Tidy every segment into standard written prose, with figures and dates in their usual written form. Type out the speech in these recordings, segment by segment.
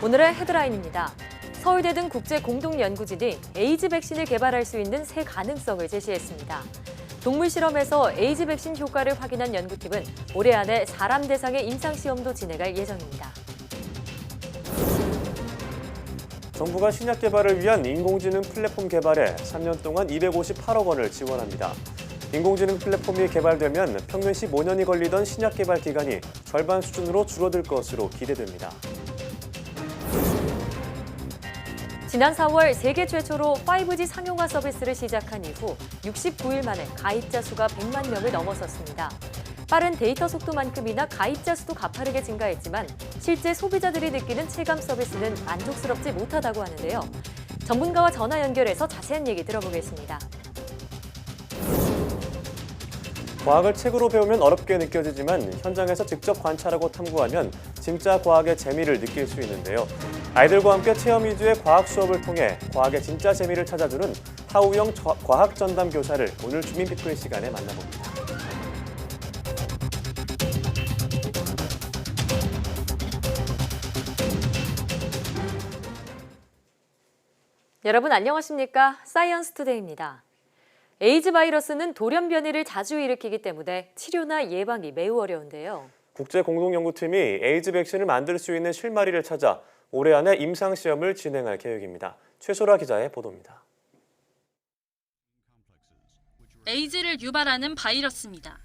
오늘의 헤드라인입니다. 서울대 등 국제 공동연구진이 에이즈 백신을 개발할 수 있는 새 가능성을 제시했습니다. 동물 실험에서 에이즈 백신 효과를 확인한 연구팀은 올해 안에 사람 대상의 임상시험도 진행할 예정입니다. 정부가 신약 개발을 위한 인공지능 플랫폼 개발에 3년 동안 258억 원을 지원합니다. 인공지능 플랫폼이 개발되면 평균 15년이 걸리던 신약 개발 기간이 절반 수준으로 줄어들 것으로 기대됩니다. 지난 4월 세계 최초로 5G 상용화 서비스를 시작한 이후 69일 만에 가입자 수가 100만 명을 넘어섰습니다. 빠른 데이터 속도만큼이나 가입자 수도 가파르게 증가했지만 실제 소비자들이 느끼는 체감 서비스는 만족스럽지 못하다고 하는데요. 전문가와 전화 연결해서 자세한 얘기 들어보겠습니다. 과학을 책으로 배우면 어렵게 느껴지지만 현장에서 직접 관찰하고 탐구하면 진짜 과학의 재미를 느낄 수 있는데요. 아이들과 함께 체험 위주의 과학 수업을 통해 과학의 진짜 재미를 찾아주는 타우형 과학 전담 교사를 오늘 주민피플 시간에 만나봅니다. 여러분 안녕하십니까? 사이언스 투데이입니다. 에이즈 바이러스는 돌연 변이를 자주 일으키기 때문에 치료나 예방이 매우 어려운데요. 국제공동연구팀이 에이즈 백신을 만들 수 있는 실마리를 찾아 올해 안에 임상시험을 진행할 계획입니다. 최소라 기자의 보도입니다. 에이즈를 유발하는 바이러스입니다.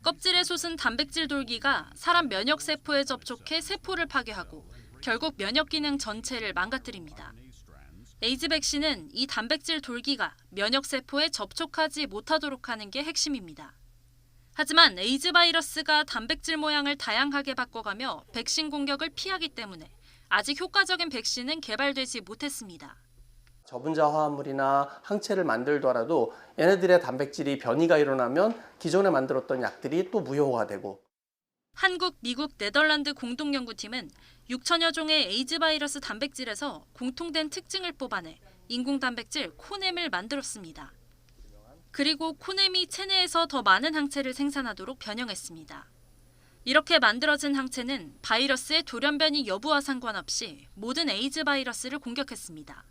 껍질에 솟은 단백질 돌기가 사람 면역세포에 접촉해 세포를 파괴하고 결국 면역 기능 전체를 망가뜨립니다. 에이즈 백신은 이 단백질 돌기가 면역세포에 접촉하지 못하도록 하는 게 핵심입니다. 하지만 에이즈 바이러스가 단백질 모양을 다양하게 바꿔가며 백신 공격을 피하기 때문에 아직 효과적인 백신은 개발되지 못했습니다. 저분자 화합물이나 항체를 만들더라도 얘네들의 단백질이 변이가 일어나면 기존에 만들었던 약들이 또 무효화되고. 한국, 미국, 네덜란드 공동연구팀은 6천여 종의 에이즈 바이러스 단백질에서 공통된 특징을 뽑아내 인공단백질 코넴을 만들었습니다. 그리고 코넴이 체내에서 더 많은 항체를 생산하도록 변형했습니다. 이렇게 만들어진 항체는 바이러스의 돌연변이 여부와 상관없이 모든 에이즈 바이러스를 공격했습니다.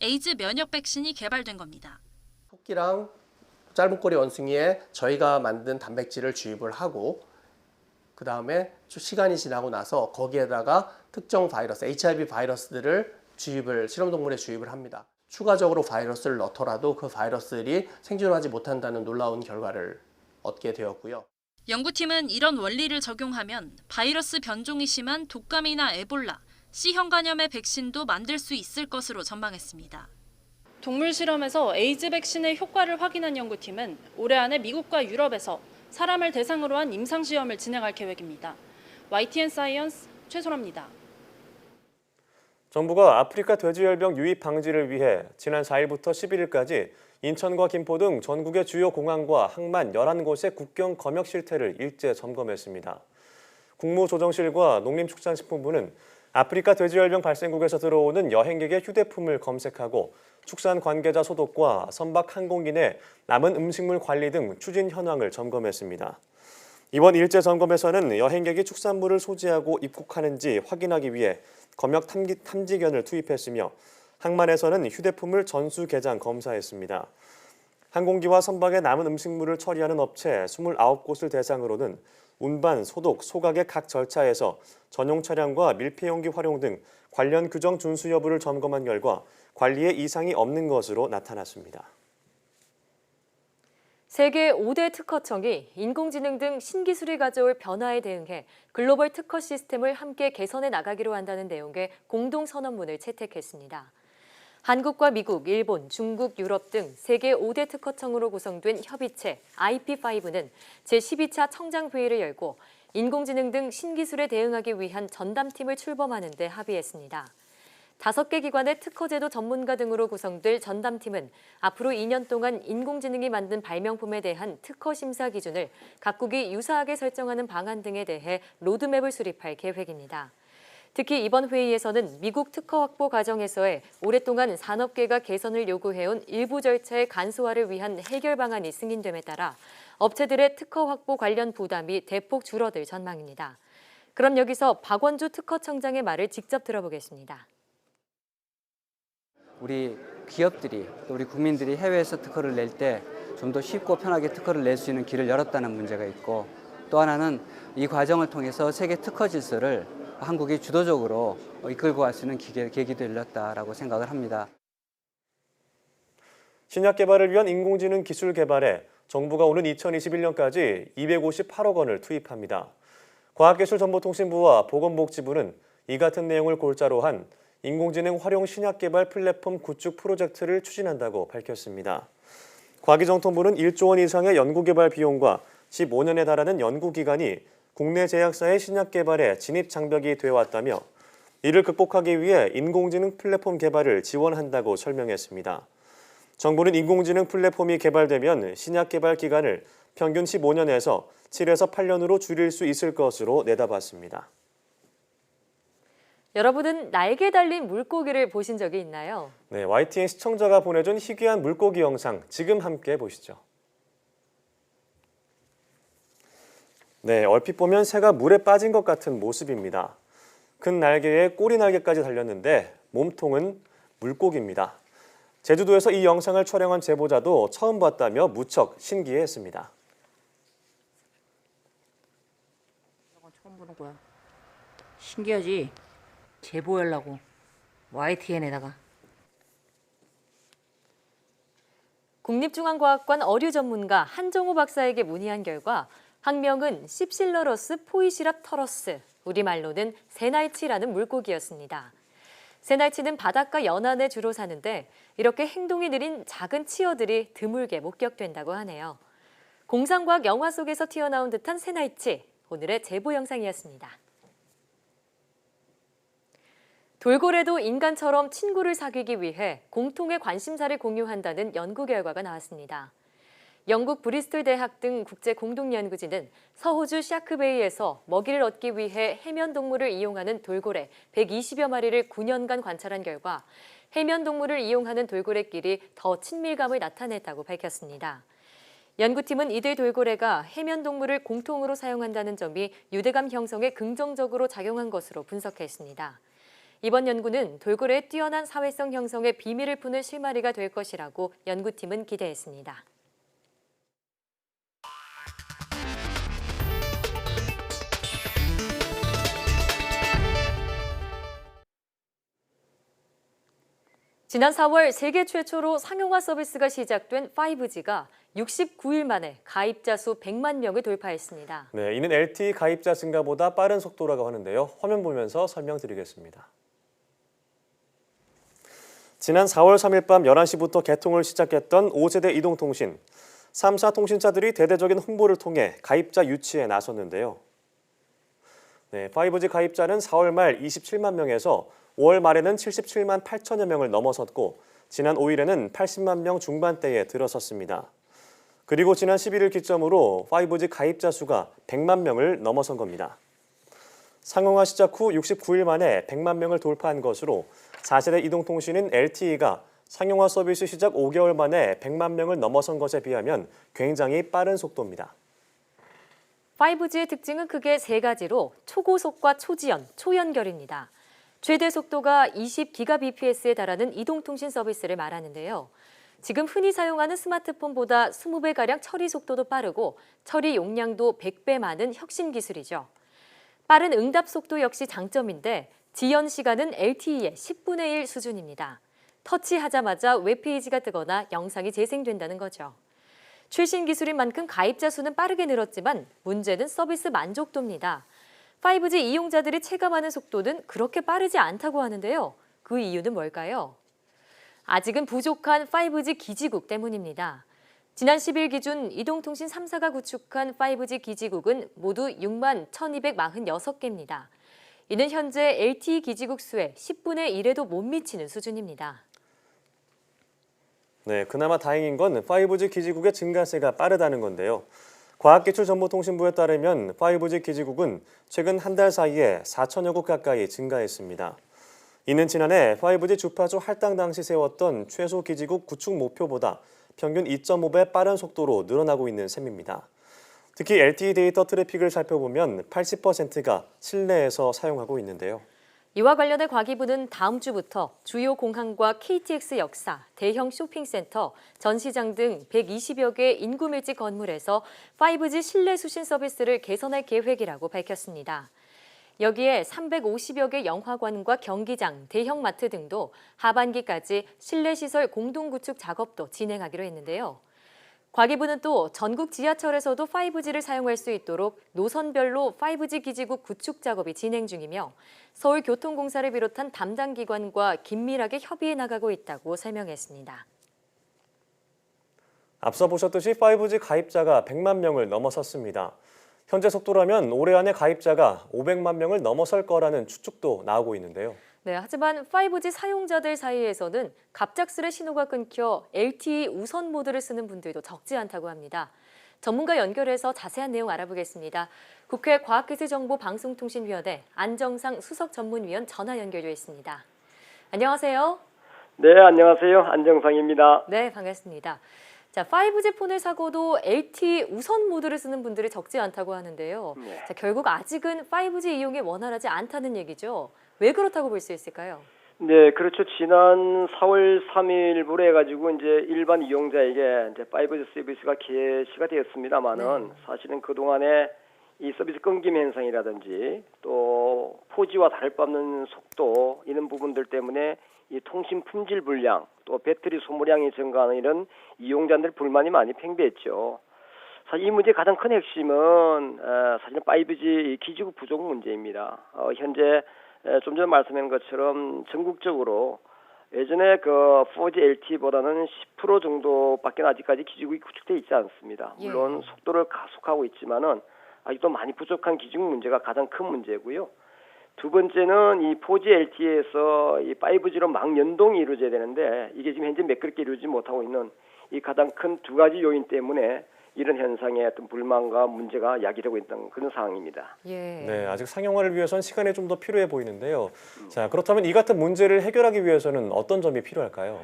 에이즈 면역 백신이 개발된 겁니다. 토끼랑 짧은 꼬리 원숭이에 저희가 만든 단백질을 주입을 하고 그 다음에 시간이 지나고 나서 거기에다가 특정 바이러스, HIV 바이러스들을 실험동물에 주입을 합니다. 추가적으로 바이러스를 넣더라도 그 바이러스들이 생존하지 못한다는 놀라운 결과를 얻게 되었고요. 연구팀은 이런 원리를 적용하면 바이러스 변종이 심한 독감이나 에볼라, C형 간염의 백신도 만들 수 있을 것으로 전망했습니다. 동물 실험에서 에이즈 백신의 효과를 확인한 연구팀은 올해 안에 미국과 유럽에서 사람을 대상으로 한 임상시험을 진행할 계획입니다. YTN 사이언스 최소라입니다. 정부가 아프리카 돼지열병 유입 방지를 위해 지난 4일부터 11일까지 인천과 김포 등 전국의 주요 공항과 항만 11곳의 국경 검역 실태를 일제 점검했습니다. 국무조정실과 농림축산식품부는 아프리카 돼지열병 발생국에서 들어오는 여행객의 휴대폰을 검색하고 축산 관계자 소독과 선박 항공기 내 남은 음식물 관리 등 추진 현황을 점검했습니다. 이번 일제 점검에서는 여행객이 축산물을 소지하고 입국하는지 확인하기 위해 검역 탐지견을 투입했으며 항만에서는 휴대폰을 전수 개장 검사했습니다. 항공기와 선박에 남은 음식물을 처리하는 업체 29곳을 대상으로는 운반, 소독, 소각의 각 절차에서 전용 차량과 밀폐용기 활용 등 관련 규정 준수 여부를 점검한 결과 관리에 이상이 없는 것으로 나타났습니다. 세계 5대 특허청이 인공지능 등 신기술이 가져올 변화에 대응해 글로벌 특허 시스템을 함께 개선해 나가기로 한다는 내용의 공동선언문을 채택했습니다. 한국과 미국, 일본, 중국, 유럽 등 세계 5대 특허청으로 구성된 협의체 IP5는 제12차 청장회의를 열고 인공지능 등 신기술에 대응하기 위한 전담팀을 출범하는 데 합의했습니다. 5개 기관의 특허제도 전문가 등으로 구성될 전담팀은 앞으로 2년 동안 인공지능이 만든 발명품에 대한 특허 심사 기준을 각국이 유사하게 설정하는 방안 등에 대해 로드맵을 수립할 계획입니다. 특히 이번 회의에서는 미국 특허 확보 과정에서의 오랫동안 산업계가 개선을 요구해온 일부 절차의 간소화를 위한 해결 방안이 승인됨에 따라 업체들의 특허 확보 관련 부담이 대폭 줄어들 전망입니다. 그럼 여기서 박원주 특허청장의 말을 직접 들어보겠습니다. 우리 기업들이 또 우리 국민들이 해외에서 특허를 낼 때 좀 더 쉽고 편하게 특허를 낼 수 있는 길을 열었다는 문제가 있고, 또 하나는 이 과정을 통해서 세계 특허 질서를 한국이 주도적으로 이끌고 갈 수 있는 계기도 열렸다라고 생각을 합니다. 신약 개발을 위한 인공지능 기술 개발에 정부가 오는 2021년까지 258억 원을 투입합니다. 과학기술정보통신부와 보건복지부는 이 같은 내용을 골자로 한 인공지능 활용 신약 개발 플랫폼 구축 프로젝트를 추진한다고 밝혔습니다. 과기정통부는 1조 원 이상의 연구개발 비용과 15년에 달하는 연구기간이 국내 제약사의 신약 개발에 진입 장벽이 되어왔다며 이를 극복하기 위해 인공지능 플랫폼 개발을 지원한다고 설명했습니다. 정부는 인공지능 플랫폼이 개발되면 신약 개발 기간을 평균 15년에서 7에서 8년으로 줄일 수 있을 것으로 내다봤습니다. 여러분은 날개 달린 물고기를 보신 적이 있나요? 네, YTN 시청자가 보내준 희귀한 물고기 영상 지금 함께 보시죠. 네, 얼핏 보면 새가 물에 빠진 것 같은 모습입니다. 큰 날개에 꼬리 날개까지 달렸는데 몸통은 물고기입니다. 제주도에서 이 영상을 촬영한 제보자도 처음 봤다며 무척 신기해했습니다. 처음 보는 거야. 신기하지? 제보하려고 YTN에다가. 국립중앙과학관 어류 전문가 한정호 박사에게 문의한 결과 학명은 씹실러러스 포이시랍터러스, 우리말로는 새날치라는 물고기였습니다. 새날치는 바닷가 연안에 주로 사는데 이렇게 행동이 느린 작은 치어들이 드물게 목격된다고 하네요. 공상과학 영화 속에서 튀어나온 듯한 새날치, 오늘의 제보 영상이었습니다. 돌고래도 인간처럼 친구를 사귀기 위해 공통의 관심사를 공유한다는 연구 결과가 나왔습니다. 영국 브리스톨 대학 등 국제 공동연구진은 서호주 샤크베이에서 먹이를 얻기 위해 해면 동물을 이용하는 돌고래 120여 마리를 9년간 관찰한 결과 해면 동물을 이용하는 돌고래끼리 더 친밀감을 나타냈다고 밝혔습니다. 연구팀은 이들 돌고래가 해면 동물을 공통으로 사용한다는 점이 유대감 형성에 긍정적으로 작용한 것으로 분석했습니다. 이번 연구는 돌고래의 뛰어난 사회성 형성의 비밀을 푸는 실마리가 될 것이라고 연구팀은 기대했습니다. 지난 4월 세계 최초로 상용화 서비스가 시작된 5G가 69일 만에 가입자 수 100만 명을 돌파했습니다. 네, 이는 LTE 가입자 증가보다 빠른 속도라고 하는데요. 화면 보면서 설명드리겠습니다. 지난 4월 3일 밤 11시부터 개통을 시작했던 5세대 이동통신. 3사 통신사들이 대대적인 홍보를 통해 가입자 유치에 나섰는데요. 네, 5G 가입자는 4월 말 27만 명에서 5월 말에는 77만 8천여 명을 넘어섰고 지난 5일에는 80만 명 중반대에 들어섰습니다. 그리고 지난 11일 기점으로 5G 가입자 수가 100만 명을 넘어선 겁니다. 상용화 시작 후 69일 만에 100만 명을 돌파한 것으로 4세대 이동통신인 LTE가 상용화 서비스 시작 5개월 만에 100만 명을 넘어선 것에 비하면 굉장히 빠른 속도입니다. 5G의 특징은 크게 세 가지로 초고속과 초지연, 초연결입니다. 최대 속도가 20GBps에 달하는 이동통신 서비스를 말하는데요. 지금 흔히 사용하는 스마트폰보다 20배가량 처리 속도도 빠르고 처리 용량도 100배 많은 혁신 기술이죠. 빠른 응답 속도 역시 장점인데 지연 시간은 LTE의 10분의 1 수준입니다. 터치하자마자 웹페이지가 뜨거나 영상이 재생된다는 거죠. 최신 기술인 만큼 가입자 수는 빠르게 늘었지만 문제는 서비스 만족도입니다. 5G 이용자들이 체감하는 속도는 그렇게 빠르지 않다고 하는데요. 그 이유는 뭘까요? 아직은 부족한 5G 기지국 때문입니다. 지난 10일 기준 이동통신 3사가 구축한 5G 기지국은 모두 6만 1,246개입니다. 이는 현재 LTE 기지국 수의 10분의 1에도 못 미치는 수준입니다. 네, 그나마 다행인 건 5G 기지국의 증가세가 빠르다는 건데요. 과학기술정보통신부에 따르면 5G 기지국은 최근 한 달 사이에 4천여 곳 가까이 증가했습니다. 이는 지난해 5G 주파수 할당 당시 세웠던 최소 기지국 구축 목표보다 평균 2.5배 빠른 속도로 늘어나고 있는 셈입니다. 특히 LTE 데이터 트래픽을 살펴보면 80%가 실내에서 사용하고 있는데요. 이와 관련해 과기부는 다음 주부터 주요 공항과 KTX 역사, 대형 쇼핑센터, 전시장 등 120여 개 인구 밀집 건물에서 5G 실내 수신 서비스를 개선할 계획이라고 밝혔습니다. 여기에 350여 개 영화관과 경기장, 대형마트 등도 하반기까지 실내 시설 공동 구축 작업도 진행하기로 했는데요. 과기부는 또 전국 지하철에서도 5G를 사용할 수 있도록 노선별로 5G 기지국 구축 작업이 진행 중이며 서울교통공사를 비롯한 담당 기관과 긴밀하게 협의해 나가고 있다고 설명했습니다. 앞서 보셨듯이 5G 가입자가 100만 명을 넘어섰습니다. 현재 속도라면 올해 안에 가입자가 500만 명을 넘어설 거라는 추측도 나오고 있는데요. 네, 하지만 5G 사용자들 사이에서는 갑작스레 신호가 끊겨 LTE 우선 모드를 쓰는 분들도 적지 않다고 합니다. 전문가 연결해서 자세한 내용 알아보겠습니다. 국회 과학기술정보방송통신위원회 안정상 수석전문위원 전화 연결되어 있습니다. 안녕하세요. 네, 안녕하세요. 안정상입니다. 네, 반갑습니다. 자, 5G 폰을 사고도 LTE 우선 모드를 쓰는 분들이 적지 않다고 하는데요. 네. 자, 결국 아직은 5G 이용이 원활하지 않다는 얘기죠. 왜 그렇다고 볼 수 있을까요? 네, 그렇죠. 지난 4월 3일부로 해가지고 이제 일반 이용자에게 이제 5G 서비스가 개시가 되었습니다만은 사실은 그 동안에 이 서비스 끊김 현상이라든지 또 4G와 다를 바 없는 속도 이런 부분들 때문에 이 통신 품질 불량 또 배터리 소모량이 증가하는 이런 이용자들 불만이 많이 팽배했죠. 사실 이 문제의 가장 큰 핵심은 사실은 5G 기지국 부족 문제입니다. 현재 좀 전에 말씀한 것처럼 전국적으로 예전에 그 4G LTE보다는 10% 정도밖에 아직까지 기지국이 구축되어 있지 않습니다. 물론 속도를 가속하고 있지만은 아직도 많이 부족한 기지국 문제가 가장 큰 문제고요. 두 번째는 이 4G LTE에서 이 5G로 막 연동이 이루어져야 되는데 이게 지금 현재 매끄럽게 이루어지지 못하고 있는 이 가장 큰 두 가지 요인 때문에 이런 현상의 어떤 불만과 문제가 야기되고 있는 그런 상황입니다. 예. 네, 아직 상용화를 위해서는 시간이 좀 더 필요해 보이는데요. 자, 그렇다면 이 같은 문제를 해결하기 위해서는 어떤 점이 필요할까요?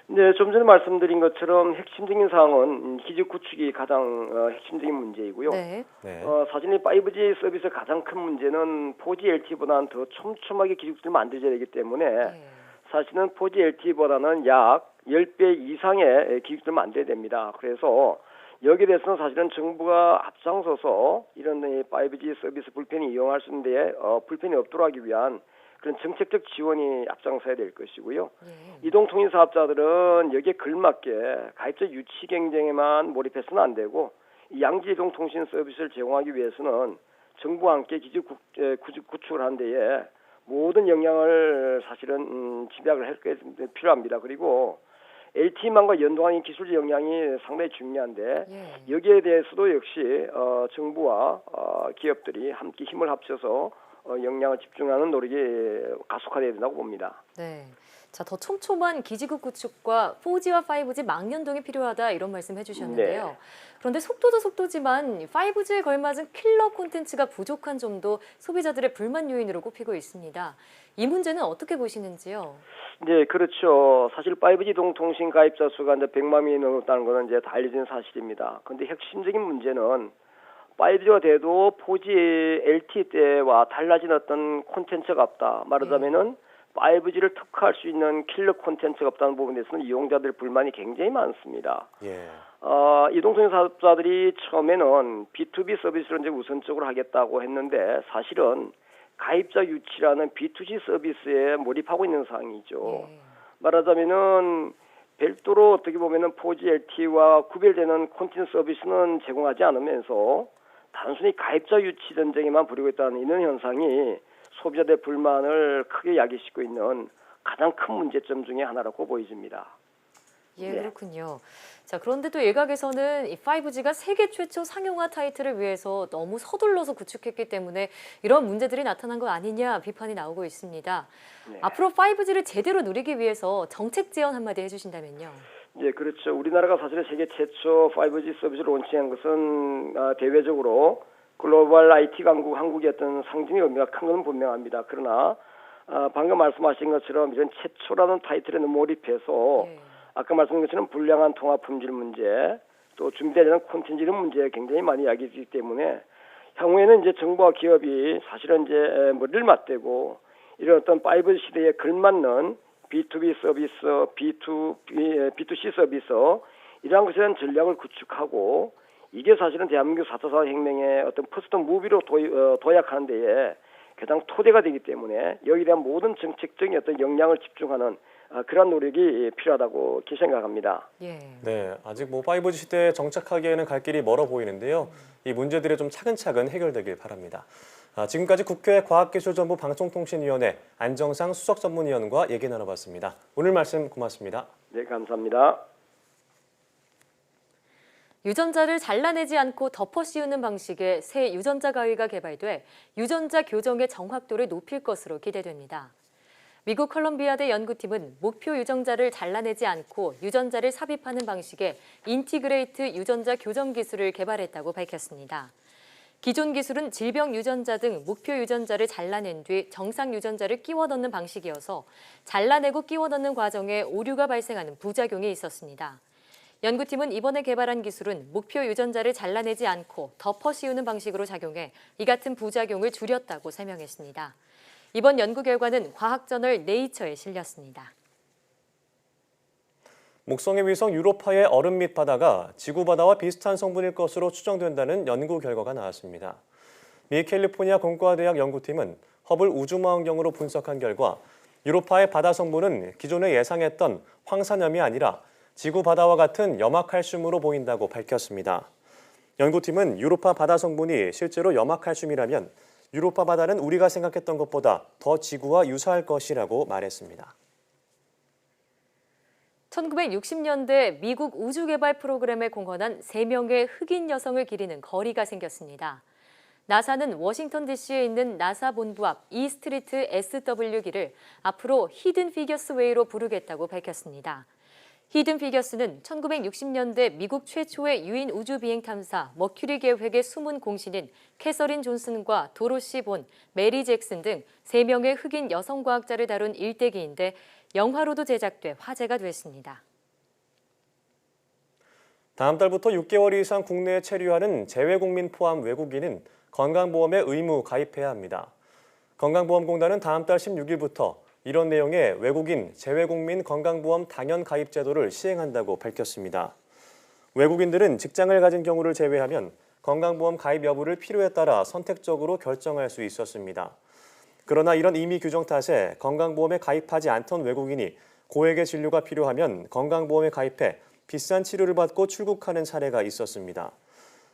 네, 좀 전에 말씀드린 것처럼 핵심적인 사항은 기지 구축이 가장 핵심적인 문제이고요. 네. 네. 사실 이 5G 서비스의 가장 큰 문제는 4G LTE보다는 더 촘촘하게 기지국들을 만들어야 되기 때문에 사실은 4G LTE보다는 약 10배 이상의 기지국들을 만들어야 됩니다. 그래서 여기에 대해서는 사실은 정부가 앞장서서 이런 5G 서비스 불편히 이용할 수 있는데 불편이 없도록 하기 위한 그런 정책적 지원이 앞장서야 될 것이고요. 이동통신 사업자들은 여기에 걸맞게 가입자 유치 경쟁에만 몰입해서는 안 되고 이 양지 이동통신 서비스를 제공하기 위해서는 정부와 함께 기지 구축을 하는 데에 모든 역량을 사실은 집약을 할 게 필요합니다. 그리고 LTE망과 연동하는 기술적 역량이 상당히 중요한데 여기에 대해서도 역시 정부와 기업들이 함께 힘을 합쳐서 역량을 집중하는 노력이 가속화되어야 된다고 봅니다. 네. 자, 더 촘촘한 기지국 구축과 4G와 5G 망연동이 필요하다 이런 말씀 해주셨는데요. 네. 그런데 속도도 속도지만 5G에 걸맞은 킬러 콘텐츠가 부족한 점도 소비자들의 불만 요인으로 꼽히고 있습니다. 이 문제는 어떻게 보시는지요? 네, 그렇죠. 사실 5G 이동통신 가입자 수가 이제 100만 명이 넘었다는 것은 이제 다 알려진 사실입니다. 그런데 핵심적인 문제는 5G가 돼도 4G LTE 때와 달라진 어떤 콘텐츠가 없다. 말하자면은 5G를 특화할 수 있는 킬러 콘텐츠가 없다는 부분에 대해서는 이용자들 불만이 굉장히 많습니다. 예. 이동통신 사업자들이 처음에는 B2B 서비스를 이제 우선적으로 하겠다고 했는데 사실은 가입자 유치라는 B2C 서비스에 몰입하고 있는 상황이죠. 말하자면은 별도로 어떻게 보면은 4G LTE와 구별되는 콘텐츠 서비스는 제공하지 않으면서 단순히 가입자 유치 전쟁에만 부리고 있다는 이런 현상이 소비자들의 불만을 크게 야기시키고 있는 가장 큰 문제점 중에 하나라고 보여집니다. 예, 네. 그렇군요. 자, 그런데 또 일각에서는 이 5G가 세계 최초 상용화 타이틀을 위해서 너무 서둘러서 구축했기 때문에 이런 문제들이 나타난 거 아니냐 비판이 나오고 있습니다. 네. 앞으로 5G를 제대로 누리기 위해서 정책 제언 한마디 해주신다면요. 네, 그렇죠. 우리나라가 사실 세계 최초 5G 서비스를 론칭한 것은 대외적으로 글로벌 IT 강국 한국이었던 상징의 의미가 큰 건 분명합니다. 그러나 방금 말씀하신 것처럼 이런 최초라는 타이틀에 너무 몰입해서 아까 말씀드린 것처럼 불량한 통합 품질 문제, 또 준비되지 않은 콘텐츠 이런 문제가 굉장히 많이 야기되기 때문에 향후에는 이제 정부와 기업이 사실은 이제 머리를 맞대고 이런 어떤 5G 시대에 걸맞는 B2B 서비스, B2C 서비스 이러한 것에 대한 전략을 구축하고 이게 사실은 대한민국 4차 산업혁명의 어떤 퍼스트 무비로 도약하는 데에 가장 토대가 되기 때문에 여기에 대한 모든 정책적인 어떤 역량을 집중하는 그런 노력이 필요하다고 생각합니다. 예. 네, 아직 5G 시대에 정착하기에는 갈 길이 멀어 보이는데요. 이 문제들이 좀 차근차근 해결되길 바랍니다. 지금까지 국회 과학기술정보 방송통신위원회 안정상 수석전문위원과 얘기 나눠봤습니다. 오늘 말씀 고맙습니다. 네, 감사합니다. 유전자를 잘라내지 않고 덮어 씌우는 방식의 새 유전자 가위가 개발돼 유전자 교정의 정확도를 높일 것으로 기대됩니다. 미국 컬럼비아대 연구팀은 목표 유전자를 잘라내지 않고 유전자를 삽입하는 방식의 인티그레이트 유전자 교정 기술을 개발했다고 밝혔습니다. 기존 기술은 질병 유전자 등 목표 유전자를 잘라낸 뒤 정상 유전자를 끼워 넣는 방식이어서 잘라내고 끼워 넣는 과정에 오류가 발생하는 부작용이 있었습니다. 연구팀은 이번에 개발한 기술은 목표 유전자를 잘라내지 않고 덮어 씌우는 방식으로 작용해 이 같은 부작용을 줄였다고 설명했습니다. 이번 연구 결과는 과학저널 네이처에 실렸습니다. 목성의 위성 유로파의 얼음 및 바다가 지구 바다와 비슷한 성분일 것으로 추정된다는 연구 결과가 나왔습니다. 미 캘리포니아 공과대학 연구팀은 허블 우주망원경으로 분석한 결과 유로파의 바다 성분은 기존에 예상했던 황산염이 아니라 지구 바다와 같은 염화칼슘으로 보인다고 밝혔습니다. 연구팀은 유로파 바다 성분이 실제로 염화칼슘이라면 유로파 바다는 우리가 생각했던 것보다 더 지구와 유사할 것이라고 말했습니다. 1960년대 미국 우주개발 프로그램에 공헌한 3명의 흑인 여성을 기리는 거리가 생겼습니다. 나사는 워싱턴 DC에 있는 나사 본부 앞 이스트리트 SW길을 앞으로 히든 피겨스 웨이로 부르겠다고 밝혔습니다. 히든 피겨스는 1960년대 미국 최초의 유인 우주 비행 탐사 머큐리 계획의 숨은 공신인 캐서린 존슨과 도로시 본, 메리 잭슨 등 3명의 흑인 여성 과학자를 다룬 일대기인데 영화로도 제작돼 화제가 됐습니다. 다음 달부터 6개월 이상 국내에 체류하는 재외국민 포함 외국인은 건강보험에 의무 가입해야 합니다. 건강보험공단은 다음 달 16일부터 이런 내용의 외국인 재외국민 건강보험 당연 가입 제도를 시행한다고 밝혔습니다. 외국인들은 직장을 가진 경우를 제외하면 건강보험 가입 여부를 필요에 따라 선택적으로 결정할 수 있었습니다. 그러나 이런 임의 규정 탓에 건강보험에 가입하지 않던 외국인이 고액의 진료가 필요하면 건강보험에 가입해 비싼 치료를 받고 출국하는 사례가 있었습니다.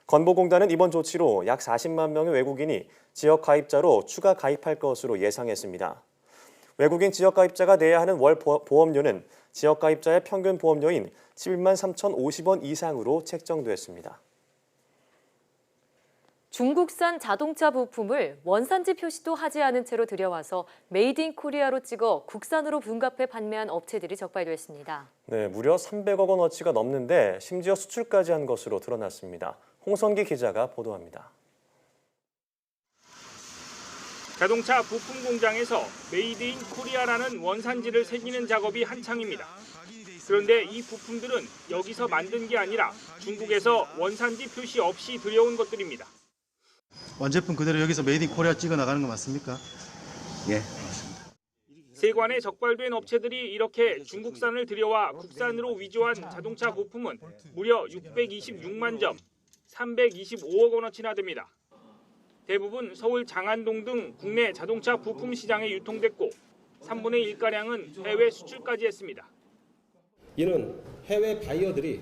건보공단은 이번 조치로 약 40만 명의 외국인이 지역 가입자로 추가 가입할 것으로 예상했습니다. 외국인 지역 가입자가 내야 하는 월 보험료는 지역 가입자의 평균 보험료인 11만 3,050원 이상으로 책정됐습니다. 중국산 자동차 부품을 원산지 표시도 하지 않은 채로 들여와서 메이드 인 코리아로 찍어 국산으로 분갑해 판매한 업체들이 적발됐습니다. 네, 무려 300억 원어치가 넘는데 심지어 수출까지 한 것으로 드러났습니다. 홍선기 기자가 보도합니다. 자동차 부품 공장에서 메이드 인 코리아라는 원산지를 새기는 작업이 한창입니다. 그런데 이 부품들은 여기서 만든 게 아니라 중국에서 원산지 표시 없이 들여온 것들입니다. 완제품 그대로 여기서 메이드 인 코리아 찍어 나가는 거 맞습니까? 예, 맞습니다. 세관에 적발된 업체들이 이렇게 중국산을 들여와 국산으로 위조한 자동차 부품은 무려 626만 점, 325억 원어치나 됩니다. 대부분 서울 장안동 등 국내 자동차 부품 시장에 유통됐고 3분의 1가량은 해외 수출까지 했습니다. 이는 해외 바이어들이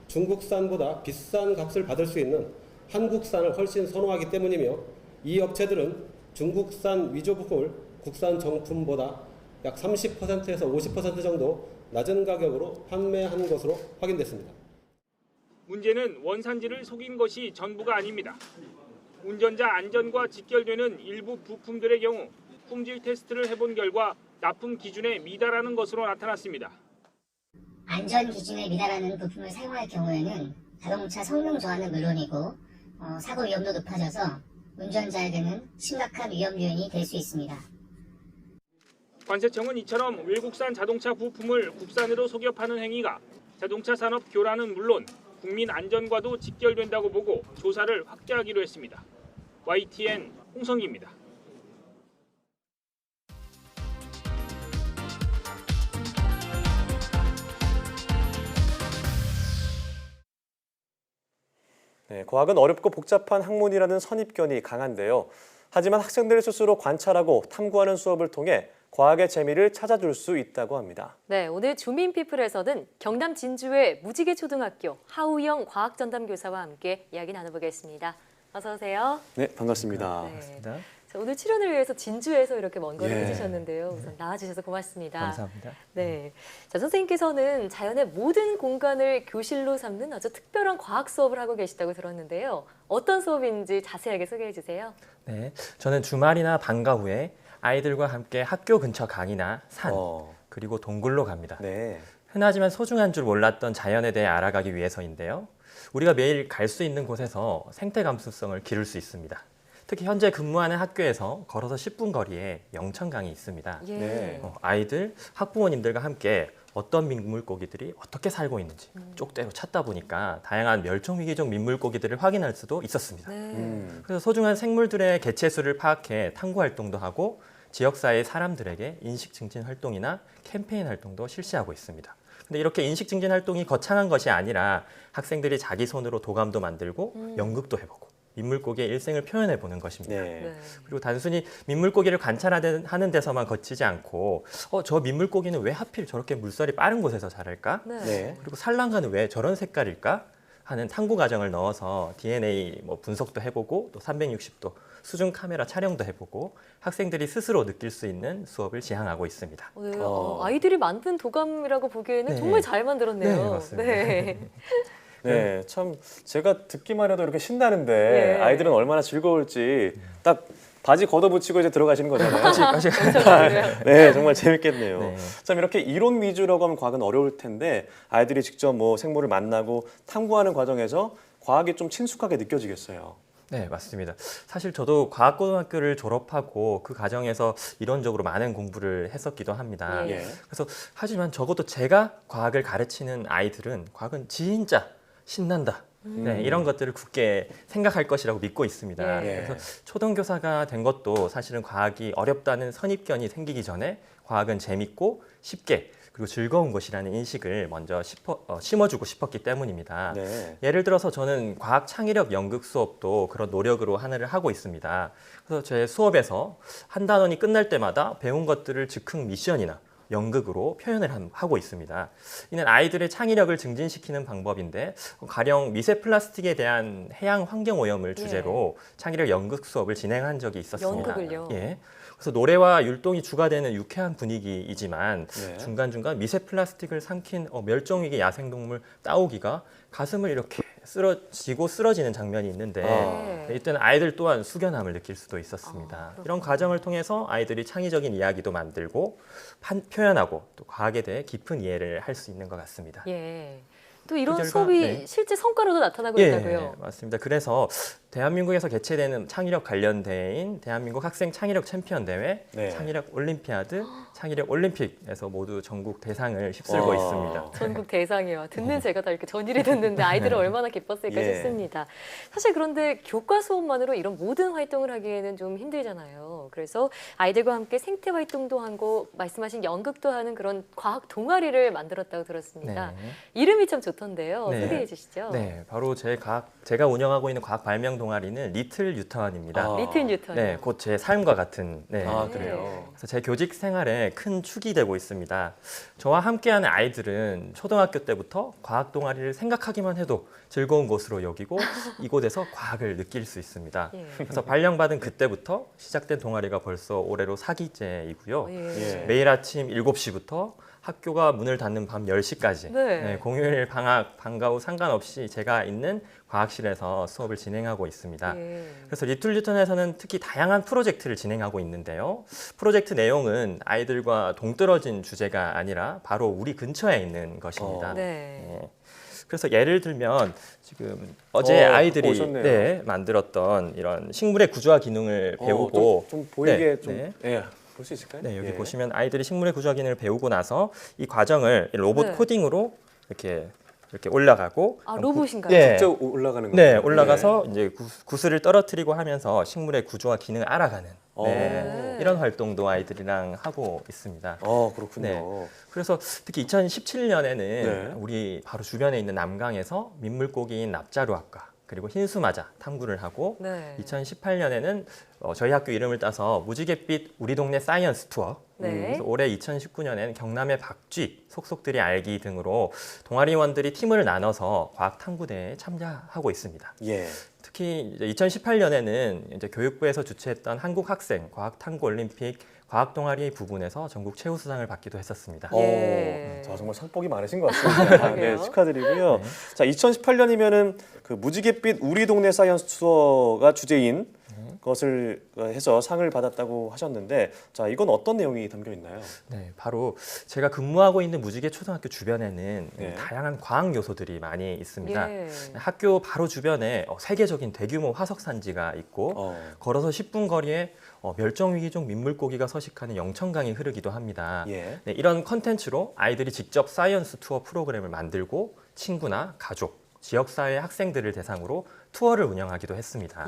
중국산보다 비싼 값을 받을 수 있는 한국산을 훨씬 선호하기 때문이며 이 업체들은 중국산 위조 부품을 국산 정품보다 약 30%에서 50% 정도 낮은 가격으로 판매하는 것으로 확인됐습니다. 문제는 원산지를 속인 것이 전부가 아닙니다. 운전자 안전과 직결되는 일부 부품들의 경우 품질 테스트를 해본 결과 납품 기준에 미달하는 것으로 나타났습니다. 안전 기준에 미달하는 부품을 사용할 경우에는 자동차 성능 저하는 물론이고 사고 위험도 높아져서 운전자에게는 심각한 위험 요인이 될 수 있습니다. 관세청은 이처럼 외국산 자동차 부품을 국산으로 속여 파는 행위가 자동차 산업 교란은 물론 국민 안전과도 직결된다고 보고 조사를 확대하기로 했습니다. YTN 홍성기입니다. 네, 과학은 어렵고 복잡한 학문이라는 선입견이 강한데요. 하지만 학생들 스스로 관찰하고 탐구하는 수업을 통해 과학의 재미를 찾아줄 수 있다고 합니다. 네, 오늘 주민피플에서는 경남 진주의 무지개 초등학교 하우영 과학전담교사와 함께 이야기 나눠보겠습니다. 어서 오세요. 네, 반갑습니다. 네. 자, 오늘 출연을 위해서 진주에서 이렇게 먼 거리 예. 해주셨는데요. 우선 나와주셔서 고맙습니다. 감사합니다. 네, 자, 선생님께서는 자연의 모든 공간을 교실로 삼는 아주 특별한 과학 수업을 하고 계시다고 들었는데요. 어떤 수업인지 자세하게 소개해 주세요. 네, 저는 주말이나 방과 후에 아이들과 함께 학교 근처 강이나 산, 그리고 동굴로 갑니다. 네. 흔하지만 소중한 줄 몰랐던 자연에 대해 알아가기 위해서인데요. 우리가 매일 갈 수 있는 곳에서 생태 감수성을 기를 수 있습니다. 특히 현재 근무하는 학교에서 걸어서 10분 거리에 영천강이 있습니다. 예. 네. 아이들, 학부모님들과 함께 어떤 민물고기들이 어떻게 살고 있는지 쪽대로 찾다 보니까 다양한 멸종위기종 민물고기들을 확인할 수도 있었습니다. 네. 그래서 소중한 생물들의 개체수를 파악해 탐구 활동도 하고 지역사회 사람들에게 인식 증진 활동이나 캠페인 활동도 실시하고 있습니다. 근데 이렇게 인식 증진 활동이 거창한 것이 아니라 학생들이 자기 손으로 도감도 만들고 연극도 해보고 민물고기의 일생을 표현해 보는 것입니다. 네. 그리고 단순히 민물고기를 관찰하는 데서만 거치지 않고 저 민물고기는 왜 하필 저렇게 물살이 빠른 곳에서 자랄까? 네. 그리고 산란가는 왜 저런 색깔일까? 하는 탐구 과정을 넣어서 DNA 분석도 해보고 또 360도 수중 카메라 촬영도 해보고 학생들이 스스로 느낄 수 있는 수업을 지향하고 있습니다. 네, 아이들이 만든 도감이라고 보기에는 네. 정말 잘 만들었네요. 네, 맞습니다. 네. 네, 참 제가 듣기만 해도 이렇게 신나는데 네. 아이들은 얼마나 즐거울지 딱 바지 걷어붙이고 이제 들어가시는 거잖아요. 네, 정말 재밌겠네요. 네. 참 이렇게 이론 위주라고 하면 과학은 어려울 텐데 아이들이 직접 뭐 생물을 만나고 탐구하는 과정에서 과학이 좀 친숙하게 느껴지겠어요. 네, 맞습니다. 사실 저도 과학고등학교를 졸업하고 그 과정에서 이론적으로 많은 공부를 했었기도 합니다. 예. 그래서 하지만 적어도 제가 과학을 가르치는 아이들은 과학은 진짜 신난다. 네, 이런 것들을 굳게 생각할 것이라고 믿고 있습니다. 예. 그래서 초등교사가 된 것도 사실은 과학이 어렵다는 선입견이 생기기 전에 과학은 재밌고 쉽게 그리고 즐거운 것이라는 인식을 먼저 심어주고 싶었기 때문입니다. 네. 예를 들어서 저는 과학 창의력 연극 수업도 그런 노력으로 하나를 하고 있습니다. 그래서 제 수업에서 한 단원이 끝날 때마다 배운 것들을 즉흥 미션이나 연극으로 표현을 하고 있습니다. 이는 아이들의 창의력을 증진시키는 방법인데 가령 미세 플라스틱에 대한 해양 환경 오염을 주제로 창의력 연극 수업을 진행한 적이 있었습니다. 연극을요? 예. 그래서 노래와 율동이 주가되는 유쾌한 분위기이지만 네. 중간중간 미세 플라스틱을 삼킨 멸종위기 야생동물 따오기가 가슴을 이렇게 쓰러지는 장면이 있는데 이때는 아이들 또한 숙연함을 느낄 수도 있었습니다. 이런 과정을 통해서 아이들이 창의적인 이야기도 만들고 표현하고 또 과학에 대해 깊은 이해를 할 수 있는 것 같습니다. 예. 또 이런 그 결과, 수업이 네. 실제 성과로도 나타나고 예, 있다고요? 맞습니다. 그래서 대한민국에서 개최되는 창의력 관련 대회인 대한민국 학생 창의력 챔피언 대회, 네. 창의력 올림피아드, 창의력 올림픽에서 모두 전국 대상을 휩쓸고 있습니다. 전국 대상이요. 듣는 제가 다 이렇게 전일이 듣는데 아이들은 얼마나 기뻤을까 예. 싶습니다. 사실 그런데 교과 수업만으로 이런 모든 활동을 하기에는 좀 힘들잖아요. 그래서 아이들과 함께 생태 활동도 하고 말씀하신 연극도 하는 그런 과학 동아리를 만들었다고 들었습니다. 네. 이름이 참 좋던데요. 네. 소개해 주시죠. 네, 바로 제가 운영하고 있는 과학 발명 동아리는 리틀 뉴턴입니다. 리틀 뉴턴. 네, 곧 제 삶과 같은. 네. 그래요. 그래서 제 교직 생활에 큰 축이 되고 있습니다. 저와 함께하는 아이들은 초등학교 때부터 과학 동아리를 생각하기만 해도 즐거운 곳으로 여기고 이곳에서 과학을 느낄 수 있습니다. 예. 그래서 발령받은 그때부터 시작된 동아리가 벌써 올해로 4기째이고요. 예. 매일 아침 7시부터 학교가 문을 닫는 밤 10시까지 네. 공휴일, 방학, 방과 후 상관없이 제가 있는 과학실에서 수업을 진행하고 있습니다. 예. 그래서 리틀 뉴턴에서는 특히 다양한 프로젝트를 진행하고 있는데요. 프로젝트 내용은 아이들과 동떨어진 주제가 아니라 바로 우리 근처에 있는 것입니다. 네. 그래서 예를 들면 지금 어제 아이들이 오셨네요. 만들었던 이런 식물의 구조와 기능을 배우고 좀 보이게 네. 볼 수 있을까요? 네, 여기 예. 보시면 아이들이 식물의 구조와 기능을 배우고 나서 이 과정을 로봇 네. 코딩으로 이렇게 이렇게 올라가고 로봇인가요? 네. 직접 올라가는 거예요? 네, 올라가서 이제 구슬을 떨어뜨리고 하면서 식물의 구조와 기능을 알아가는 이런 활동도 아이들이랑 하고 있습니다. 그렇군요. 네. 그래서 특히 2017년에는 우리 바로 주변에 있는 남강에서 민물고기인 납자루학과 그리고 흰수마자 탐구를 하고 2018년에는 저희 학교 이름을 따서 무지갯빛 우리 동네 사이언스 투어 그래서 올해 2019년에는 경남의 박쥐, 속속들이 알기 등으로 동아리원들이 팀을 나눠서 과학 탐구대회에 참여하고 있습니다. 특히 2018년에는 이제 교육부에서 주최했던 한국 학생 과학 탐구 올림픽 과학 동아리 부분에서 전국 최우수상을 받기도 했었습니다. 자, 정말 상복이 많으신 것 같습니다. 네, 축하드리고요. 자, 2018년이면은 그 무지갯빛 우리 동네 사이언스 투어가 주제인 것을 해서 상을 받았다고 하셨는데, 자, 이건 어떤 내용이 담겨 있나요? 네, 바로 제가 근무하고 있는 무지개 초등학교 주변에는 다양한 과학 요소들이 많이 있습니다. 학교 바로 주변에 세계적인 대규모 화석 산지가 있고 걸어서 10분 거리에 멸종위기종 민물고기가 서식하는 영천강이 흐르기도 합니다. 네, 이런 컨텐츠로 아이들이 직접 사이언스 투어 프로그램을 만들고 친구나 가족, 지역사회 학생들을 대상으로 투어를 운영하기도 했습니다.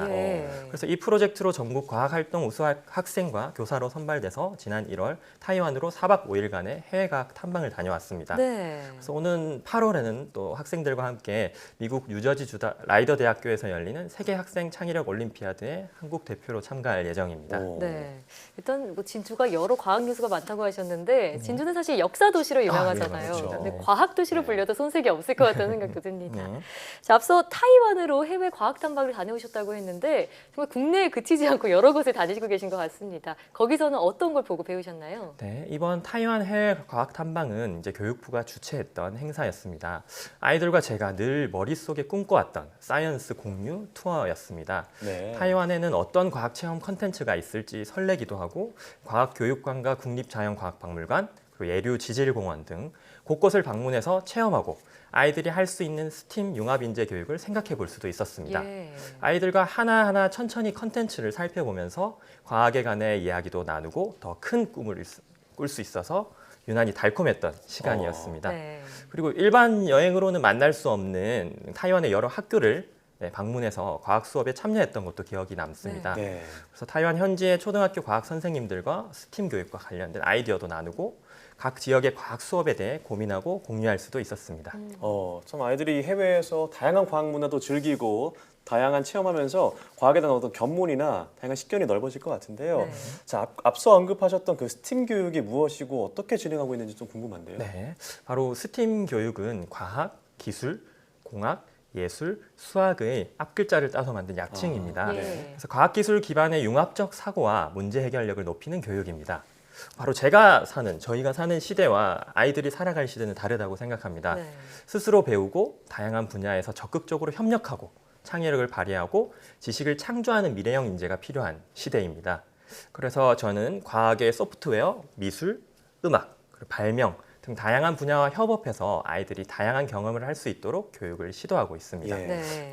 그래서 이 프로젝트로 전국 과학활동 우수 학생과 교사로 선발돼서 지난 1월 타이완으로 4박 5일간의 해외과학 탐방을 다녀왔습니다. 그래서 오는 8월에는 또 학생들과 함께 미국 뉴저지 주다 라이더 대학교에서 열리는 세계 학생 창의력 올림피아드에 한국 대표로 참가할 예정입니다. 일단 뭐 진주가 여러 과학 요소가 많다고 하셨는데 진주는 사실 역사 도시로 유명하잖아요. 근데 과학 도시로 불려도 손색이 없을 것 같다는 생각도 듭니다. 자, 앞서 타이완으로 해외 과학 탐방을 다녀오셨다고 했는데 정말 국내에 그치지 않고 여러 곳을 다니시고 계신 것 같습니다. 거기서는 어떤 걸 보고 배우셨나요? 네, 이번 타이완 해외 과학 탐방은 이제 교육부가 주최했던 행사였습니다. 아이들과 제가 늘 머릿속에 꿈꿔왔던 사이언스 공유 투어였습니다. 타이완에는 어떤 과학 체험 컨텐츠가 있을지 설레기도 하고 과학교육관과 국립자연과학박물관, 그리고 예류 지질공원 등 곳곳을 방문해서 체험하고 아이들이 할 수 있는 스팀 융합인재 교육을 생각해 볼 수도 있었습니다. 아이들과 하나하나 천천히 컨텐츠를 살펴보면서 과학에 관해 이야기도 나누고 더 큰 꿈을 꿀 수 있어서 유난히 달콤했던 시간이었습니다. 그리고 일반 여행으로는 만날 수 없는 타이완의 여러 학교를 방문해서 과학 수업에 참여했던 것도 기억이 남습니다. 그래서 타이완 현지의 초등학교 과학 선생님들과 스팀 교육과 관련된 아이디어도 나누고 각 지역의 과학 수업에 대해 고민하고 공유할 수도 있었습니다. 참 아이들이 해외에서 다양한 과학 문화도 즐기고 다양한 체험하면서 과학에 대한 어떤 견문이나 다양한 식견이 넓어질 것 같은데요. 자, 앞서 언급하셨던 그 스팀 교육이 무엇이고 어떻게 진행하고 있는지 좀 궁금한데요. 네, 바로 스팀 교육은 과학, 기술, 공학, 예술, 수학의 앞글자를 따서 만든 약칭입니다. 그래서 과학기술 기반의 융합적 사고와 문제 해결력을 높이는 교육입니다. 바로 저희가 사는 시대와 아이들이 살아갈 시대는 다르다고 생각합니다. 스스로 배우고 다양한 분야에서 적극적으로 협력하고 창의력을 발휘하고 지식을 창조하는 미래형 인재가 필요한 시대입니다. 그래서 저는 과학의 소프트웨어, 미술, 음악, 그리고 발명 등 다양한 분야와 협업해서 아이들이 다양한 경험을 할 수 있도록 교육을 시도하고 있습니다.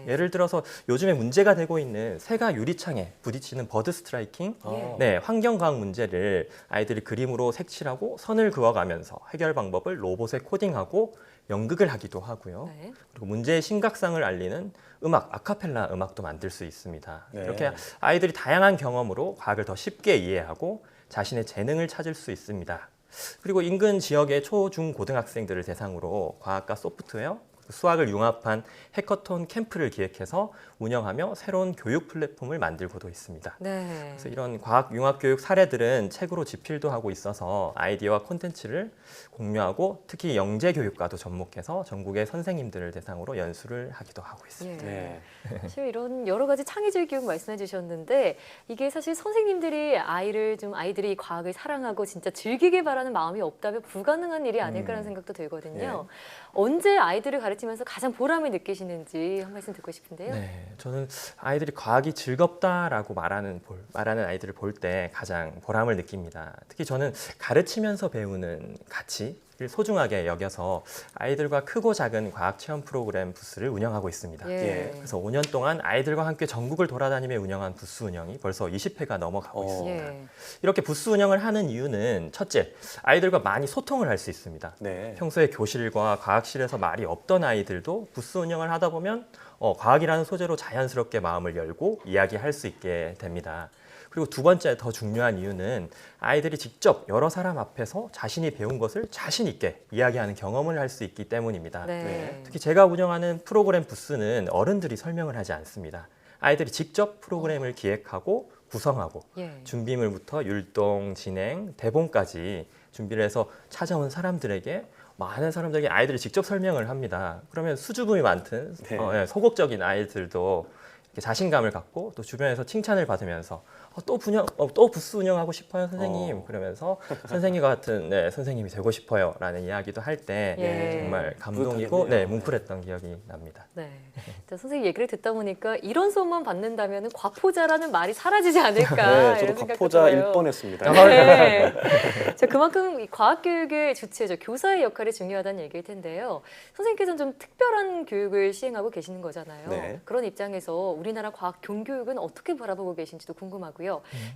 예를 들어서 요즘에 문제가 되고 있는 새가 유리창에 부딪히는 버드 스트라이킹, 환경과학 문제를 아이들이 그림으로 색칠하고 선을 그어가면서 해결 방법을 로봇에 코딩하고 연극을 하기도 하고요. 그리고 문제의 심각성을 알리는 음악, 아카펠라 음악도 만들 수 있습니다. 이렇게 아이들이 다양한 경험으로 과학을 더 쉽게 이해하고 자신의 재능을 찾을 수 있습니다. 그리고 인근 지역의 초, 중, 고등학생들을 대상으로 과학과 소프트웨어, 수학을 융합한 해커톤 캠프를 기획해서 운영하며 새로운 교육 플랫폼을 만들고도 있습니다. 그래서 이런 과학 융합 교육 사례들은 책으로 집필도 하고 있어서 아이디어와 콘텐츠를 공유하고 특히 영재 교육과도 접목해서 전국의 선생님들을 대상으로 연수를 하기도 하고 있습니다. 사실 이런 여러 가지 창의적 교육 말씀해 주셨는데 이게 사실 선생님들이 아이들이 과학을 사랑하고 진짜 즐기길 바라는 마음이 없다면 불가능한 일이 아닐까라는 생각도 들거든요. 언제 아이들을 가르치면서 가장 보람을 느끼시는지 한 말씀 듣고 싶은데요. 저는 아이들이 과학이 즐겁다라고 말하는 아이들을 볼 때 가장 보람을 느낍니다. 특히 저는 가르치면서 배우는 가치, 소중하게 여겨서 아이들과 크고 작은 과학 체험 프로그램 부스를 운영하고 있습니다. 예. 그래서 5년 동안 아이들과 함께 전국을 돌아다니며 운영한 부스 운영이 벌써 20회가 넘어가고 있습니다. 예. 이렇게 부스 운영을 하는 이유는 첫째, 아이들과 많이 소통을 할 수 있습니다. 네. 평소에 교실과 과학실에서 말이 없던 아이들도 부스 운영을 하다 보면 과학이라는 소재로 자연스럽게 마음을 열고 이야기할 수 있게 됩니다. 그리고 두 번째 더 중요한 이유는 아이들이 직접 여러 사람 앞에서 자신이 배운 것을 자신 있게 이야기하는 경험을 할 수 있기 때문입니다. 네. 특히 제가 운영하는 프로그램 부스는 어른들이 설명을 하지 않습니다. 아이들이 직접 프로그램을 기획하고 구성하고 예. 준비물부터 율동, 진행, 대본까지 준비를 해서 찾아온 사람들에게 많은 사람들에게 아이들이 직접 설명을 합니다. 그러면 수줍음이 많든 소극적인 아이들도 이렇게 자신감을 갖고 또 주변에서 칭찬을 받으면서 또 부스 운영하고 싶어요 선생님 그러면서 선생님 같은 선생님이 되고 싶어요 라는 이야기도 할 때 예. 정말 감동이고 뭉클했던 기억이 납니다. 네. 자, 선생님 얘기를 듣다 보니까 이런 소문 받는다면 과포자라는 말이 사라지지 않을까 네, 이런 저도 생각도 과포자일 들어요. 뻔했습니다. 네. 자, 그만큼 이 과학교육의 주체죠. 교사의 역할이 중요하다는 얘기일 텐데요. 선생님께서는 좀 특별한 교육을 시행하고 계시는 거잖아요. 네. 그런 입장에서 우리나라 과학 교육은 어떻게 바라보고 계신지도 궁금하고요.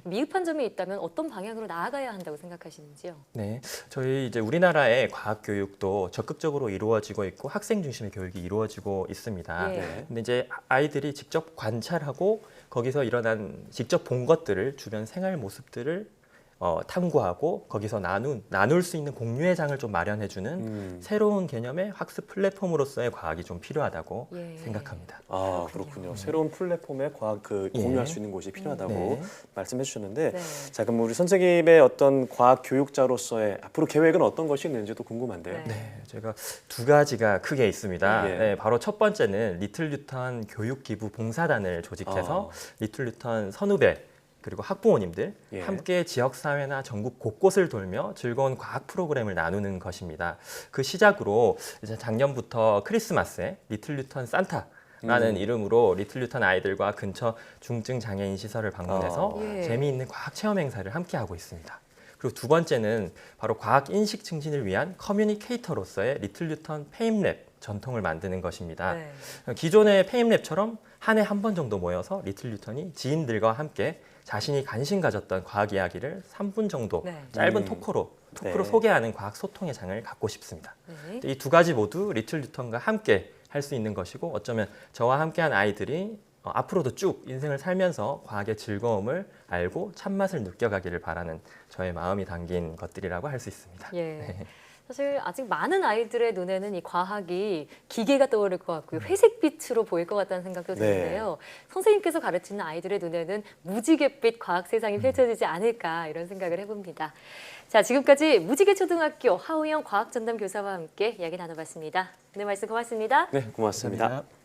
미흡한 점이 있다면 어떤 방향으로 나아가야 한다고 생각하시는지요? 네, 저희 이제 우리나라의 과학 교육도 적극적으로 이루어지고 있고 학생 중심의 교육이 이루어지고 있습니다. 예. 근데 이제 아이들이 직접 관찰하고 거기서 일어난 직접 본 것들을 주변 생활 모습들을 탐구하고 거기서 나눌 수 있는 공유의 장을 좀 마련해주는 새로운 개념의 학습 플랫폼으로서의 과학이 좀 필요하다고 생각합니다. 아, 그렇군요. 새로운 플랫폼에 과학 공유할 수 있는 곳이 필요하다고 말씀해 주셨는데 자, 그럼 우리 선생님의 어떤 과학 교육자로서의 앞으로 계획은 어떤 것이 있는지도 궁금한데요. 네, 제가 두 가지가 크게 있습니다. 네, 바로 첫 번째는 리틀 뉴턴 교육기부 봉사단을 조직해서 리틀 뉴턴 선후배 그리고 학부모님들 함께 지역사회나 전국 곳곳을 돌며 즐거운 과학 프로그램을 나누는 것입니다. 그 시작으로 이제 작년부터 크리스마스에 리틀 뉴턴 산타라는 이름으로 리틀 뉴턴 아이들과 근처 중증 장애인 시설을 방문해서 재미있는 과학 체험 행사를 함께 하고 있습니다. 그리고 두 번째는 바로 과학 인식 증진을 위한 커뮤니케이터로서의 리틀 뉴턴 페임랩 전통을 만드는 것입니다. 기존의 페임랩처럼 한 해 한 번 정도 모여서 리틀 뉴턴이 지인들과 함께 자신이 관심 가졌던 과학 이야기를 3분 정도 짧은 토크로 소개하는 과학 소통의 장을 갖고 싶습니다. 이 두 가지 모두 리틀 뉴턴과 함께 할 수 있는 것이고 어쩌면 저와 함께한 아이들이 앞으로도 쭉 인생을 살면서 과학의 즐거움을 알고 참맛을 느껴가기를 바라는 저의 마음이 담긴 것들이라고 할 수 있습니다. 예. 사실 아직 많은 아이들의 눈에는 이 과학이 기계가 떠오를 것 같고요. 회색빛으로 보일 것 같다는 생각도 드는데요. 선생님께서 가르치는 아이들의 눈에는 무지갯빛 과학 세상이 펼쳐지지 않을까 이런 생각을 해봅니다. 자, 지금까지 무지개초등학교 하우영 과학전담 교사와 함께 이야기 나눠봤습니다. 오늘 말씀 고맙습니다. 네, 고맙습니다. 감사합니다.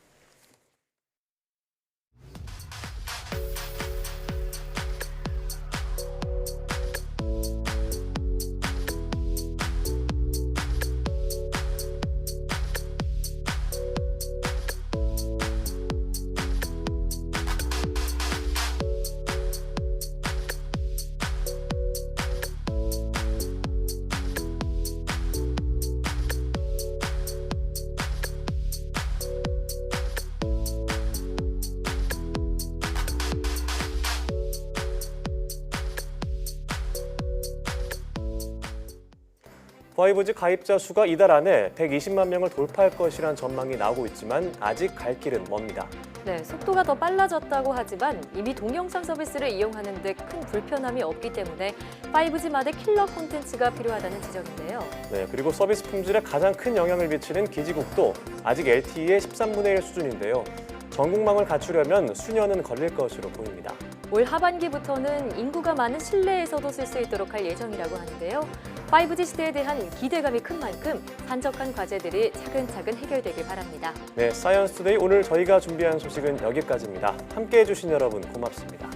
파이브지 가입자 수가 이달 안에 120만 명을 돌파할 것이란 전망이 나오고 있지만 아직 갈 길은 멉니다. 네, 속도가 더 빨라졌다고 하지만 이미 동영상 서비스를 이용하는 데 큰 불편함이 없기 때문에 5G만의 킬러 콘텐츠가 필요하다는 지적인데요. 네, 그리고 서비스 품질에 가장 큰 영향을 미치는 기지국도 아직 LTE의 13분의 1 수준인데요. 전국망을 갖추려면 수년은 걸릴 것으로 보입니다. 올 하반기부터는 인구가 많은 실내에서도 쓸 수 있도록 할 예정이라고 하는데요. 5G 시대에 대한 기대감이 큰 만큼 산적한 과제들이 차근차근 해결되길 바랍니다. 네, 사이언스 투데이 오늘 저희가 준비한 소식은 여기까지입니다. 함께해 주신 여러분 고맙습니다.